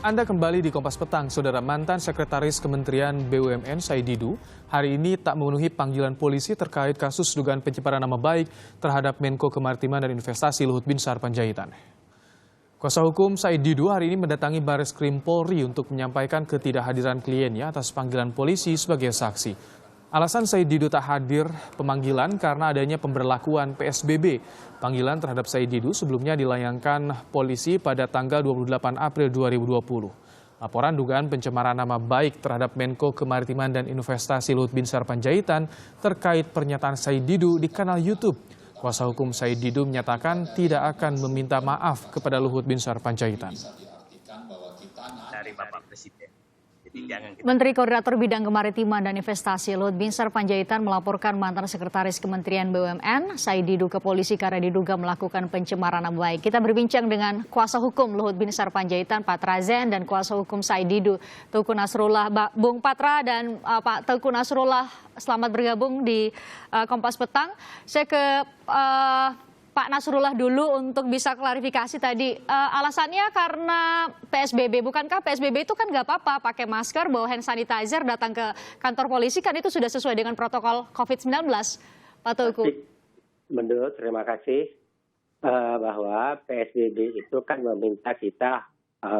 Anda kembali di Kompas Petang, Saudara. Mantan Sekretaris Kementerian BUMN Said Didu hari ini tak memenuhi panggilan polisi terkait kasus dugaan pencemaran nama baik terhadap Menko Kemaritiman dan Investasi Luhut Binsar Panjaitan. Kuasa hukum Said Didu hari ini mendatangi Bareskrim Polri untuk menyampaikan ketidakhadiran kliennya atas panggilan polisi sebagai saksi. Alasan Said Didu tak hadir pemanggilan karena adanya pemberlakuan PSBB. Panggilan terhadap Said Didu sebelumnya dilayangkan polisi pada tanggal 28 April 2020. Laporan dugaan pencemaran nama baik terhadap Menko Kemaritiman dan Investasi Luhut Binsar Panjaitan terkait pernyataan Said Didu di kanal YouTube. Kuasa hukum Said Didu menyatakan tidak akan meminta maaf kepada Luhut Binsar Panjaitan. Dari Bapak Presiden. Menteri Koordinator Bidang Kemaritiman dan Investasi Luhut Binsar Panjaitan melaporkan mantan Sekretaris Kementerian BUMN Said Didu ke polisi karena diduga melakukan pencemaran nama baik. Kita berbincang dengan kuasa hukum Luhut Binsar Panjaitan Patra Zen dan kuasa hukum Said Didu Teuku Nasrullah. Bung Patra dan Pak Teuku Nasrullah, selamat bergabung di Kompas Petang. Saya ke Pak Nasrullah dulu untuk bisa klarifikasi tadi. Alasannya karena PSBB. Bukankah PSBB itu kan nggak apa-apa, pakai masker, bawa hand sanitizer, datang ke kantor polisi, kan itu sudah sesuai dengan protokol COVID-19, Pak Teuku? Menurut, terima kasih, bahwa PSBB itu kan meminta kita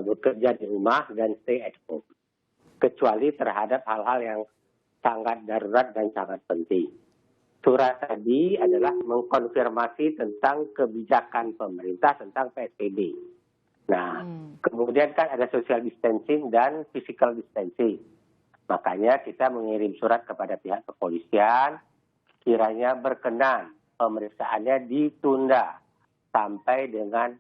bekerja di rumah dan stay at home. Kecuali terhadap hal-hal yang sangat darurat dan sangat penting. Surat tadi adalah mengkonfirmasi tentang kebijakan pemerintah tentang PSBB. Nah, kemudian kan ada social distancing dan physical distancing. Makanya kita mengirim surat kepada pihak kepolisian, kiranya berkenan pemeriksaannya ditunda sampai dengan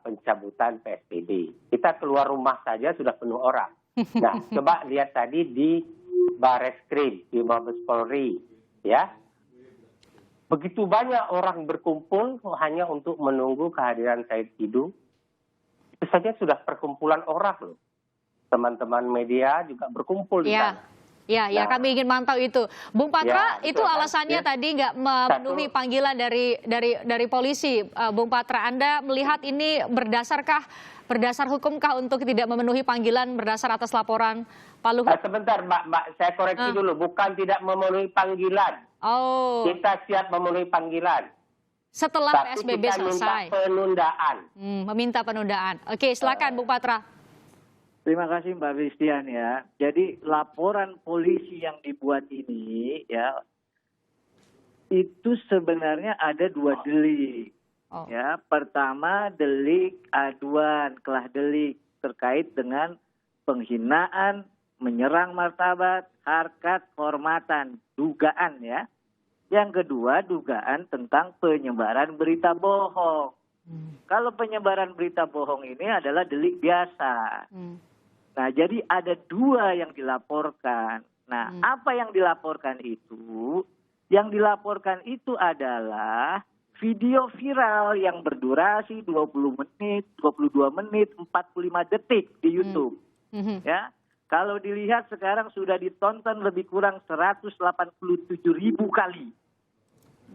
pencabutan PSBB. Kita keluar rumah saja sudah penuh orang. Nah, coba lihat tadi di Bareskrim, di Mabes Polri. Ya, begitu banyak orang berkumpul hanya untuk menunggu kehadiran Said Didu. Itu saja sudah perkumpulan orang loh. Teman-teman media juga berkumpul di sana. Ya, kami ingin mantau itu. Bung Patra, itu alasannya tadi nggak memenuhi panggilan dari polisi. Bung Patra, Anda melihat ini berdasar hukumkah untuk tidak memenuhi panggilan berdasar atas laporan Pak Luhut? Sebentar, Mbak, saya koreksi dulu. Bukan tidak memenuhi panggilan. Oh. Kita siap memenuhi panggilan. Setelah tapi PSBB kita selesai. Minta penundaan. Meminta penundaan. Oke, silakan Bung Patra. Terima kasih Mbak Christian ya. Jadi laporan polisi yang dibuat ini ya, itu sebenarnya ada 2 delik. Ya, pertama delik aduan kelah delik terkait dengan penghinaan, menyerang martabat, harkat, kehormatan, dugaan ya. Yang kedua dugaan tentang penyebaran berita bohong. Kalau penyebaran berita bohong ini adalah delik biasa. Nah, jadi ada 2 yang dilaporkan. Nah, apa yang dilaporkan itu? Yang dilaporkan itu adalah video viral yang berdurasi 20 menit, 22 menit, 45 detik di YouTube. Ya, kalau dilihat sekarang sudah ditonton lebih kurang 187.000 kali.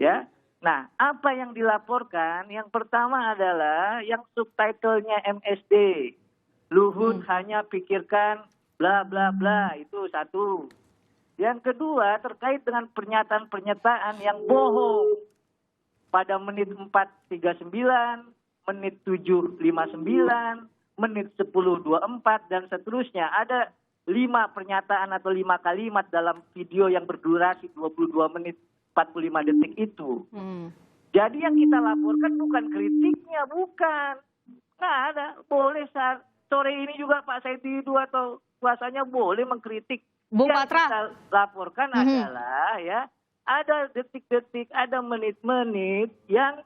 Ya. Nah, apa yang dilaporkan? Yang pertama adalah yang subtitlenya MSD. Luhut hanya pikirkan bla bla bla, itu satu. Yang kedua terkait dengan pernyataan-pernyataan yang bohong. Pada menit 4.39, menit 7.59, menit 10.24 dan seterusnya. Ada 5 pernyataan atau 5 kalimat dalam video yang berdurasi 22 menit 45 detik itu. Jadi yang kita laporkan bukan kritiknya, bukan. Nggak ada. Boleh sore ini juga Pak Said Didu atau kuasanya boleh mengkritik. Bung Yang Patra. kita laporkan adalah ya, ada detik-detik, ada menit-menit yang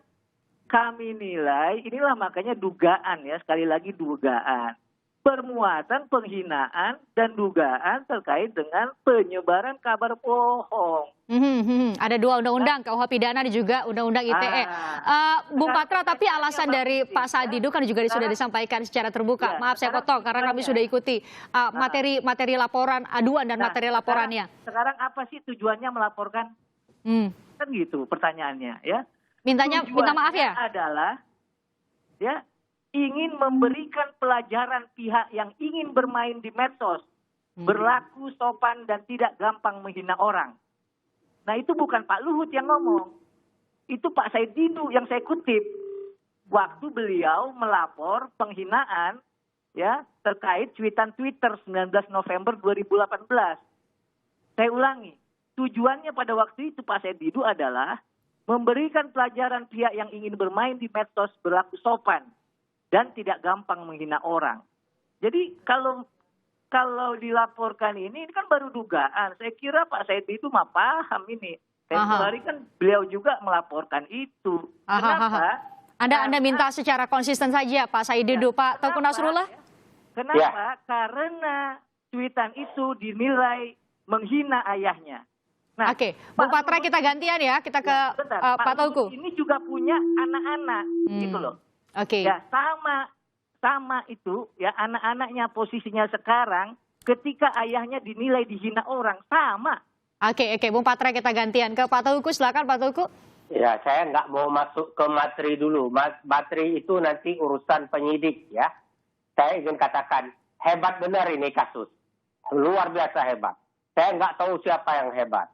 kami nilai, inilah makanya dugaan ya, sekali lagi dugaan. Permuatan penghinaan dan dugaan terkait dengan penyebaran kabar bohong. Ada 2 undang-undang, KUH Pidana dan juga Undang-Undang ITE. Bung Patra, tapi alasan dari Pak Said Didu kan juga sudah disampaikan secara terbuka. Maaf saya potong karena kami sudah ikuti materi laporan aduan dan materi laporannya. Sekarang apa sih tujuannya melaporkan? Kan gitu pertanyaannya ya. Minta maaf ya? Adalah ya ingin memberikan pelajaran pihak yang ingin bermain di medsos, berlaku sopan dan tidak gampang menghina orang. Nah itu bukan Pak Luhut yang ngomong, itu Pak Said Didu yang saya kutip. Waktu beliau melapor penghinaan ya terkait cuitan Twitter 19 November 2018. Saya ulangi, tujuannya pada waktu itu Pak Said Didu adalah memberikan pelajaran pihak yang ingin bermain di medsos berlaku sopan dan tidak gampang menghina orang. Jadi kalau dilaporkan ini kan baru dugaan. Saya kira Pak Said Didu mah paham ini. Hari kan beliau juga melaporkan itu. Kenapa? Anda minta secara konsisten saja Pak Said Didu, Pak Teuku Nasrullah? Kenapa? Ya. Karena cuitan itu dinilai menghina ayahnya. Nah, Oke, Bung Patra kita gantian ya, kita ke Pak Teuku. Ini juga punya anak-anak, gitu loh. Oke. Ya sama itu ya anak-anaknya posisinya sekarang ketika ayahnya dinilai dihina orang sama. Oke, Bung Patra kita gantian ke Pak Teuku, silakan Pak Teuku. Ya, saya nggak mau masuk ke materi dulu. Materi itu nanti urusan penyidik ya. Saya ingin katakan hebat benar ini kasus, luar biasa hebat. Saya nggak tahu siapa yang hebat.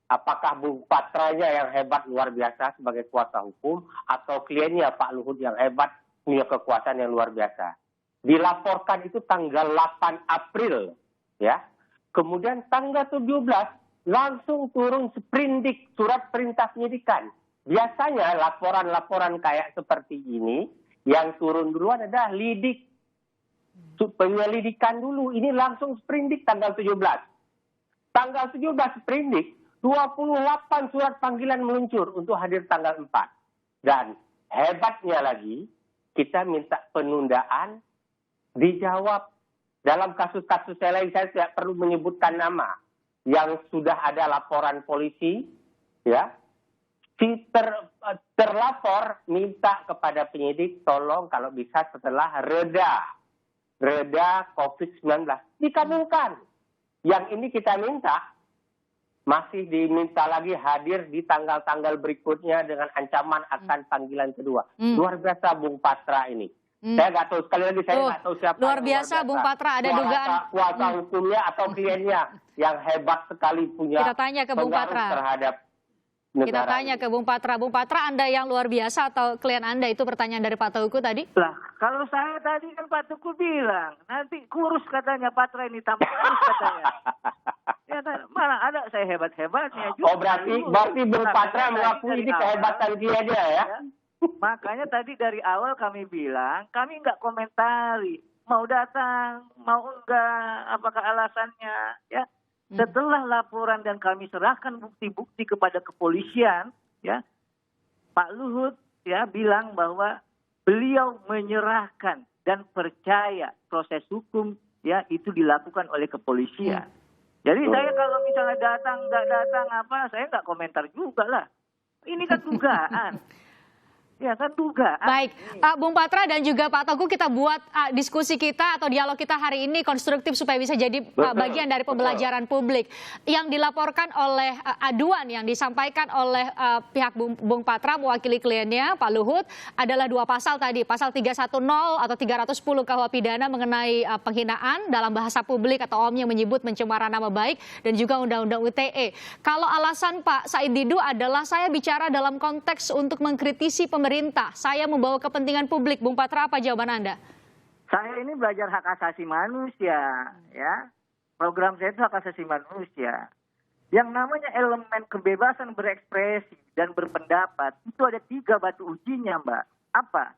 Apakah Bung Patranya yang hebat luar biasa sebagai kuasa hukum atau kliennya Pak Luhut yang hebat punya kekuasaan yang luar biasa. Dilaporkan itu tanggal 8 April ya. Kemudian tanggal 17 langsung turun sprindik surat perintah penyidikan. Biasanya laporan-laporan kayak seperti ini yang turun duluan adalah lidik penyelidikan dulu. Ini langsung sprindik tanggal 17. Tanggal 17 sprindik 28 surat panggilan meluncur untuk hadir tanggal 4. Dan hebatnya lagi, kita minta penundaan dijawab. Dalam kasus-kasus lain saya tidak perlu menyebutkan nama. Yang sudah ada laporan polisi, ya. Si terlapor minta kepada penyidik, tolong kalau bisa setelah reda COVID-19. Dikabulkan. Yang ini kita minta, masih diminta lagi hadir di tanggal-tanggal berikutnya dengan ancaman akan panggilan kedua. Luar biasa Bung Patra ini. Saya nggak tahu, sekali lagi saya nggak tahu siapa. Luar biasa Bung Patra, ada dugaan. Kuasa hukumnya atau kliennya yang hebat sekali punya Kita tanya ke Bung Patra. Terhadap negara. Kita tanya ke Bung Patra. Bung Patra, Anda yang luar biasa atau klien Anda? Itu pertanyaan dari Pak Teuku tadi. Lah, kalau saya tadi kan Pak Teuku bilang, nanti kurus katanya Patra ini tambah kurus katanya. Ya, mana ada saya hebat-hebatnya juga. Oh, berarti Bung Patra mengakui ini kehebatan dia ya? Makanya tadi dari awal kami bilang, kami nggak komentari. Mau datang, mau enggak, apakah alasannya, ya. Setelah laporan dan kami serahkan bukti-bukti kepada kepolisian, ya, Pak Luhut ya bilang bahwa beliau menyerahkan dan percaya proses hukum ya itu dilakukan oleh kepolisian. Jadi saya kalau misalnya datang nggak datang apa, saya nggak komentar juga lah. Ini kan dugaan. Ya kan dugaan. Baik, Bung Patra dan juga Pak Teuku, kita buat diskusi kita atau dialog kita hari ini konstruktif supaya bisa jadi bagian dari pembelajaran publik. Yang dilaporkan oleh aduan yang disampaikan oleh pihak Bung Patra mewakili kliennya Pak Luhut adalah dua pasal tadi, pasal 310 atau 310 KUH pidana mengenai penghinaan dalam bahasa publik atau omnya menyebut pencemaran nama baik dan juga Undang-Undang ITE. Kalau alasan Pak Said Didu adalah saya bicara dalam konteks untuk mengkritisi pemerintah, saya membawa kepentingan publik. Bung Patra, apa jawaban Anda? Saya ini belajar hak asasi manusia, ya. Program saya itu hak asasi manusia. Yang namanya elemen kebebasan berekspresi dan berpendapat, itu ada 3 batu ujinya, Mbak. Apa?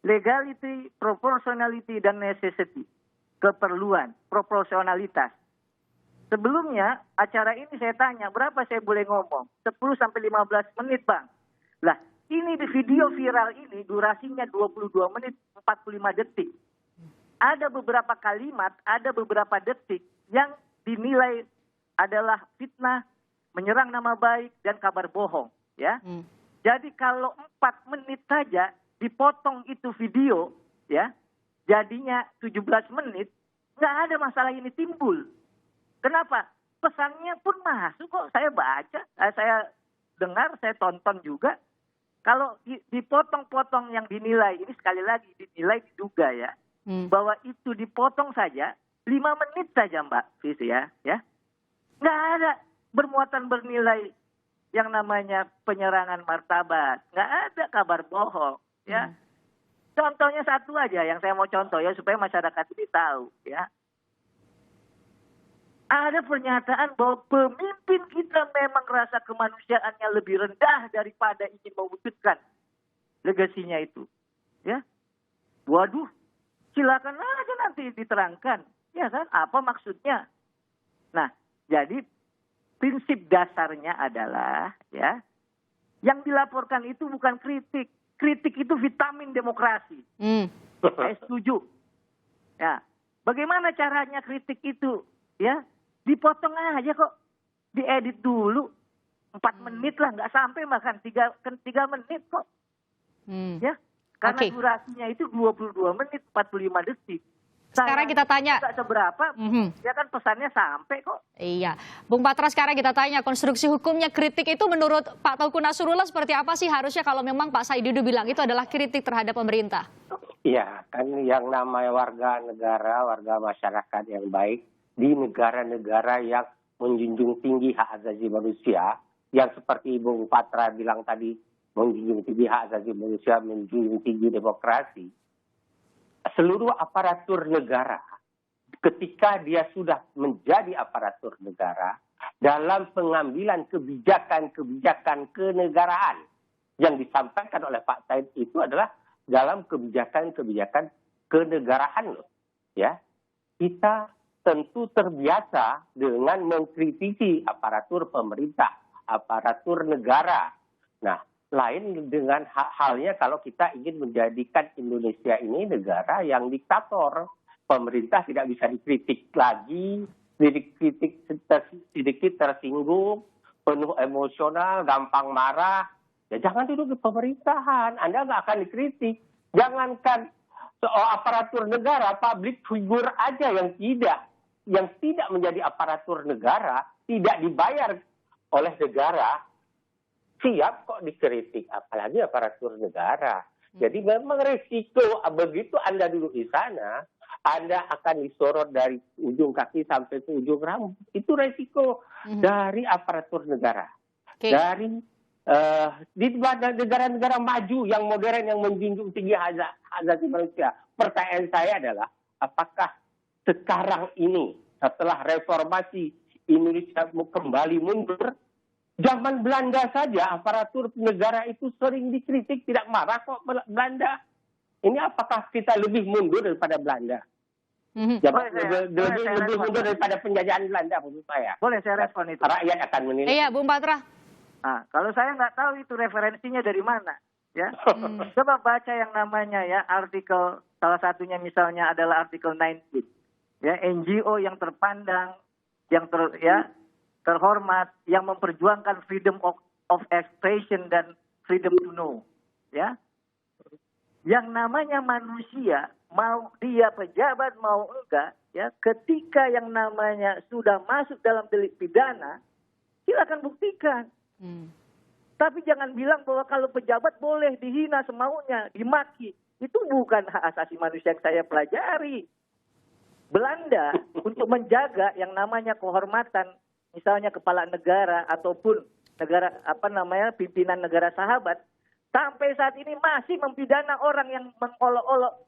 Legality, proportionality, dan necessity. Keperluan, proporsionalitas. Sebelumnya, acara ini saya tanya, berapa saya boleh ngomong? 10-15 menit, Bang. Lah, ini di video viral ini durasinya 22 menit 45 detik. Ada beberapa kalimat, ada beberapa detik yang dinilai adalah fitnah, menyerang nama baik, dan kabar bohong. Ya. Jadi kalau 4 menit saja dipotong itu video, ya, jadinya 17 menit, nggak ada masalah ini timbul. Kenapa? Pesannya pun masuk kok, saya baca, saya dengar, saya tonton juga. kalau dipotong-potong yang dinilai, ini sekali lagi dinilai diduga ya, bahwa itu dipotong saja 5 menit saja Mbak Fis ya. Nggak ada bermuatan bernilai yang namanya penyerangan martabat. Nggak ada kabar bohong ya. Contohnya satu aja yang saya mau contoh ya supaya masyarakat ini tahu ya. Ada pernyataan bahwa pemimpin kita memang rasa kemanusiaannya lebih rendah daripada ingin mewujudkan legasinya itu. Ya. Waduh, silakan aja nanti diterangkan. Ya kan, apa maksudnya? Nah, jadi prinsip dasarnya adalah ya, yang dilaporkan itu bukan kritik. Kritik itu vitamin demokrasi. Saya setuju. Ya, bagaimana caranya kritik itu? Ya, dipotong aja kok, diedit dulu 4 menit lah, nggak sampai bahkan 3 menit kok. Ya, karena durasinya itu 22 menit 45 detik. Sekarang kita tanya. Nggak seberapa, ya kan pesannya sampai kok. Iya, Bung Patra, sekarang kita tanya konstruksi hukumnya kritik itu menurut Pak Tauku Nasrullah seperti apa sih harusnya kalau memang Pak Said Didu bilang itu adalah kritik terhadap pemerintah? Iya, kan yang namanya warga negara, warga masyarakat yang baik di negara-negara yang menjunjung tinggi hak asasi manusia, yang seperti Bung Patra bilang tadi, menjunjung tinggi hak asasi manusia, menjunjung tinggi demokrasi. Seluruh aparatur negara, ketika dia sudah menjadi aparatur negara, dalam pengambilan kebijakan-kebijakan kenegaraan yang disampaikan oleh Pak Said itu adalah dalam kebijakan-kebijakan kenegaraan loh. Ya, kita tentu terbiasa dengan mengkritisi aparatur pemerintah, aparatur negara. Nah, lain dengan halnya kalau kita ingin menjadikan Indonesia ini negara yang diktator. Pemerintah tidak bisa dikritik lagi, sedikit tersinggung, penuh emosional, gampang marah. Ya jangan duduk di pemerintahan, Anda nggak akan dikritik. Jangankan aparatur negara, public figure aja yang tidak menjadi aparatur negara, tidak dibayar oleh negara, siap kok dikritik, apalagi aparatur negara. Jadi memang risiko begitu Anda duduk di sana, Anda akan disorot dari ujung kaki sampai ke ujung rambut. Itu risiko dari aparatur negara. Dari di negara-negara maju yang modern yang menjunjung tinggi hak asasi manusia. Pertanyaan saya adalah, apakah sekarang ini setelah reformasi Indonesia kembali mundur? Zaman Belanda saja aparatur negara itu sering dikritik, tidak marah kok Belanda. Ini apakah kita lebih mundur daripada Belanda? Lebih mundur daripada penjajahan Belanda menurut saya. Boleh saya respon itu? Rakyat akan menilai. Iya, Bung Patra. Nah, kalau saya nggak tahu itu referensinya dari mana, ya. Coba baca yang namanya ya artikel, salah satunya misalnya adalah artikel 19, ya, NGO yang terpandang, yang terhormat, yang memperjuangkan freedom of expression dan freedom to know, ya. Yang namanya manusia, mau dia pejabat mau enggak, ya, ketika yang namanya sudah masuk dalam delik pidana, silakan buktikan. Tapi jangan bilang bahwa kalau pejabat boleh dihina semaunya, dimaki. Itu bukan hak asasi manusia yang saya pelajari. Belanda untuk menjaga yang namanya kehormatan, misalnya kepala negara ataupun negara pimpinan negara sahabat, sampai saat ini masih mempidana orang yang mengolok-olok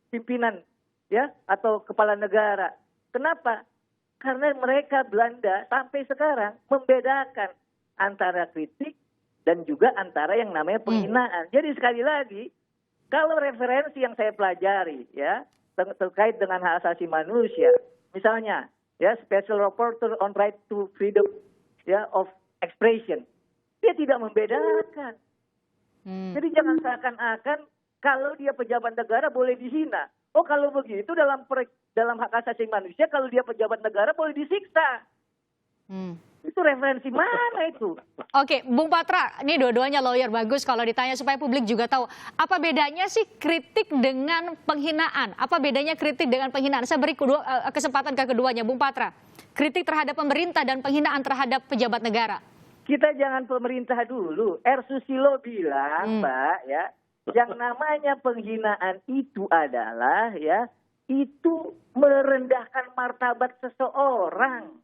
pimpinan, ya, atau kepala negara. Kenapa? Karena mereka Belanda sampai sekarang membedakan antara kritik dan juga antara yang namanya penghinaan. Jadi sekali lagi, kalau referensi yang saya pelajari ya terkait dengan hak asasi manusia, misalnya ya Special Rapporteur on Right to Freedom ya of Expression, dia tidak membedakan. Jadi jangan seakan-akan kalau dia pejabat negara boleh dihina. Oh kalau begitu dalam hak asasi manusia kalau dia pejabat negara boleh disiksa. Itu referensi mana itu? Oke, Bung Patra, ini dua-duanya lawyer, bagus kalau ditanya supaya publik juga tahu. Apa bedanya sih kritik dengan penghinaan? Apa bedanya kritik dengan penghinaan? Saya beri kesempatan ke keduanya, Bung Patra. Kritik terhadap pemerintah dan penghinaan terhadap pejabat negara. kita jangan pemerintah dulu. R. Susilo bilang, Mbak, ya, yang namanya penghinaan itu adalah ya, itu merendahkan martabat seseorang.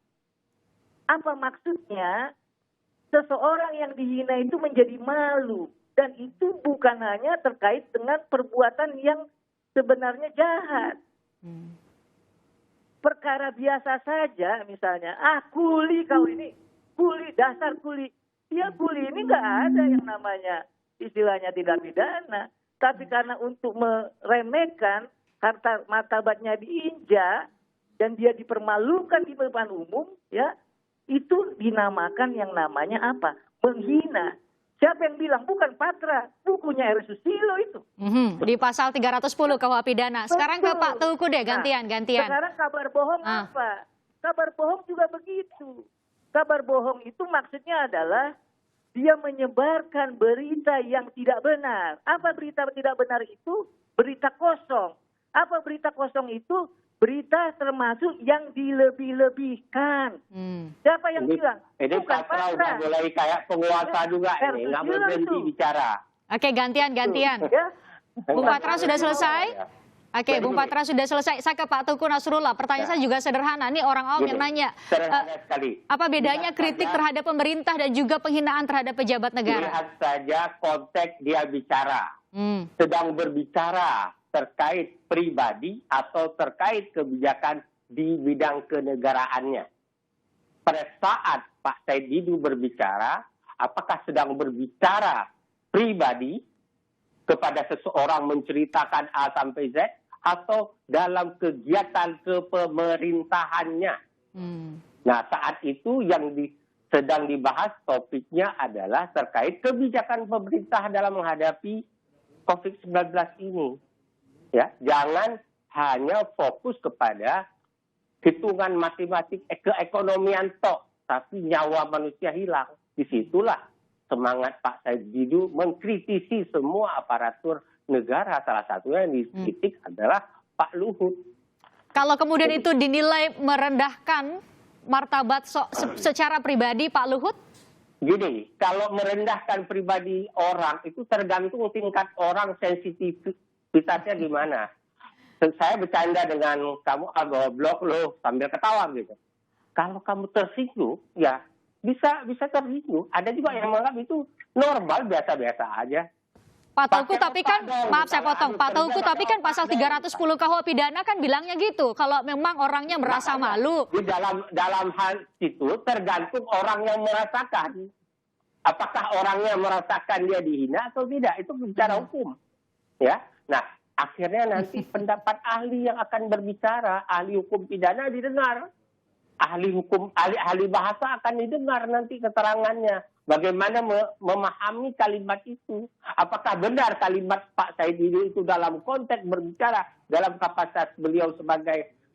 Apa maksudnya? Seseorang yang dihina itu menjadi malu. Dan itu bukan hanya terkait dengan perbuatan yang sebenarnya jahat. Perkara biasa saja misalnya, kuli kau ini, kuli, dasar kuli. Ya kuli ini nggak ada yang namanya istilahnya tidak pidana. Tapi karena untuk meremehkan, harta martabatnya diinjak, dan dia dipermalukan di depan umum, ya itu dinamakan yang namanya apa? Menghina. Siapa yang bilang? Bukan Patra, bukunya R. Susilo itu. Di pasal 310 KUH Pidana. Sekarang ke Pak Teuku deh, gantian. Sekarang kabar bohong apa? Kabar bohong juga begitu. Kabar bohong itu maksudnya adalah dia menyebarkan berita yang tidak benar. Apa berita tidak benar itu? Berita kosong. Apa berita kosong itu? Berita termasuk yang dilebih-lebihkan. Siapa yang bilang? Ini Patra udah mulai kayak penguasa juga ini, nggak mau berhenti bicara. Oke, gantian. Ya? Bung Patra sudah selesai? Oke, Bung Patra sudah selesai. Saya ke Pak Teuku Nasrullah. Pertanyaan saya juga sederhana. Ini orang awam yang nanya. Sederhana sekali. Apa bedanya kritik terhadap pemerintah dan juga penghinaan terhadap pejabat negara? Lihat saja konteks dia bicara. Sedang berbicara terkait pribadi atau terkait kebijakan di bidang kenegaraannya. Pada saat Pak Said Didu berbicara, apakah sedang berbicara pribadi kepada seseorang menceritakan A sampai Z atau dalam kegiatan kepemerintahannya? Nah, saat itu yang sedang dibahas topiknya adalah terkait kebijakan pemerintah dalam menghadapi COVID-19 ini. Ya, jangan hanya fokus kepada hitungan matematik keekonomian toh, tapi nyawa manusia hilang. Disitulah semangat Pak Said Didu mengkritisi semua aparatur negara. Salah satunya yang dikritik adalah Pak Luhut. Kalau kemudian itu dinilai merendahkan martabat secara pribadi Pak Luhut? Gini, kalau merendahkan pribadi orang itu tergantung tingkat orang sensitivitasnya gimana. Saya bercanda dengan kamu, goblok lo, sambil ketawa gitu. Kalau kamu tersinggung, ya bisa tersinggung. Ada juga yang menganggap itu normal, biasa-biasa aja. Pak Teuku, tapi kan, maaf saya potong, Pak Teuku, tapi kan pasal 310 KUH Pidana kan bilangnya gitu. Kalau memang orangnya merasa malu. Di dalam hal itu tergantung orang yang merasakan. Apakah orangnya merasakan dia dihina atau tidak, itu bicara hukum. Ya, nah akhirnya nanti pendapat ahli yang akan berbicara, ahli hukum pidana didengar, ahli bahasa akan didengar nanti keterangannya. Bagaimana memahami kalimat itu? Apakah benar kalimat Pak Said Didu itu dalam konteks berbicara dalam kapasitas beliau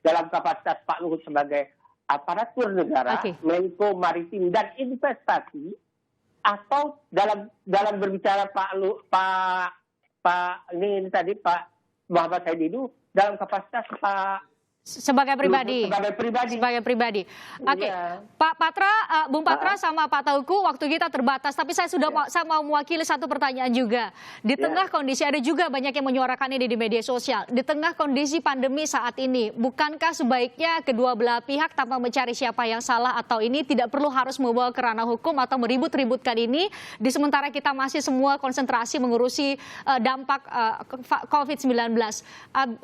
dalam kapasitas Pak Luhut sebagai aparatur negara, Menko Maritim dan Investasi, atau dalam berbicara Pak Muhammad Said Didu dalam kapasitas sebagai pribadi. Oke, iya. Pak Patra, Bung Patra sama Pak Teuku, waktu kita terbatas. Tapi saya mau mewakili satu pertanyaan juga. Di tengah kondisi, ada juga banyak yang menyuarakan ini di media sosial. Di tengah kondisi pandemi saat ini, bukankah sebaiknya kedua belah pihak tanpa mencari siapa yang salah atau ini tidak perlu harus membawa ke ranah hukum atau meribut-ributkan ini, di sementara kita masih semua konsentrasi mengurusi dampak COVID-19.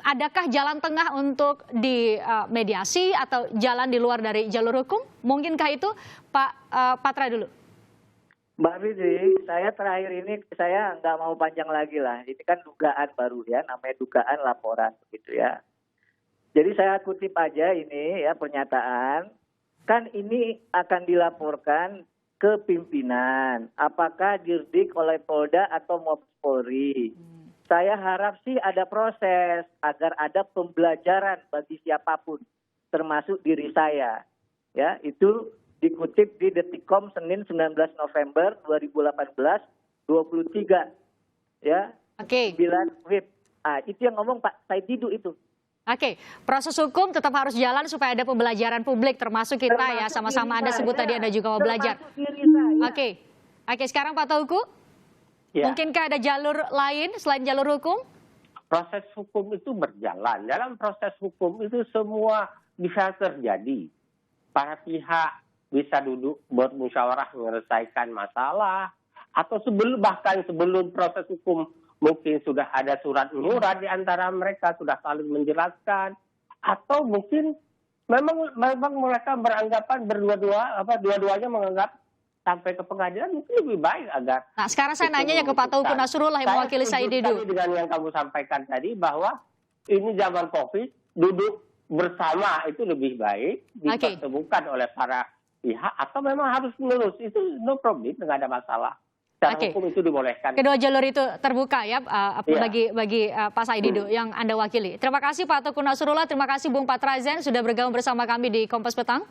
Adakah jalan tengah untuk mediasi atau jalan di luar dari jalur hukum? Mungkinkah itu? Pak Patra dulu. Mbak Fitri, saya terakhir ini saya nggak mau panjang lagi lah. Ini kan dugaan baru ya, namanya dugaan laporan begitu ya. Jadi saya kutip aja ini ya pernyataan. Kan ini akan dilaporkan ke pimpinan. Apakah dirdik oleh Polda atau Mabes Polri? Saya harap sih ada proses agar ada pembelajaran bagi siapapun, termasuk diri saya. Ya, itu dikutip di Detikcom Senin 19 November 2018, 23. Ya, 9 WIB. Itu yang ngomong Pak Said Didu itu. Oke, proses hukum tetap harus jalan supaya ada pembelajaran publik, termasuk kita ya, sama-sama Anda sebut tadi Anda juga mau belajar. Termasuk diri Oke, sekarang Pak Tauku, Ya. mungkinkah ada jalur lain selain jalur hukum? Proses hukum itu berjalan. Dalam proses hukum itu semua bisa terjadi. Para pihak bisa duduk bermusyawarah menyelesaikan masalah, atau bahkan sebelum proses hukum mungkin sudah ada surat menyurat di antara mereka, sudah saling menjelaskan, atau mungkin memang mereka beranggapan dua-duanya menganggap sampai ke pengadilan mungkin lebih baik agar. Nah, sekarang saya nanya ya ke Pak Tauku Nasrullah yang mewakili Said Didu. Dengan yang kamu sampaikan tadi bahwa ini zaman Covid, duduk bersama itu lebih baik, dipertemukan oleh para pihak, atau memang harus menerus, itu no problem, nggak ada masalah. Secara hukum itu dibolehkan. Kedua jalur itu terbuka ya bagi Pak Said Didu yang Anda wakili. Terima kasih Pak Tauku Nasrullah, terima kasih Bung Patrazan sudah bergabung bersama kami di Kompas Petang.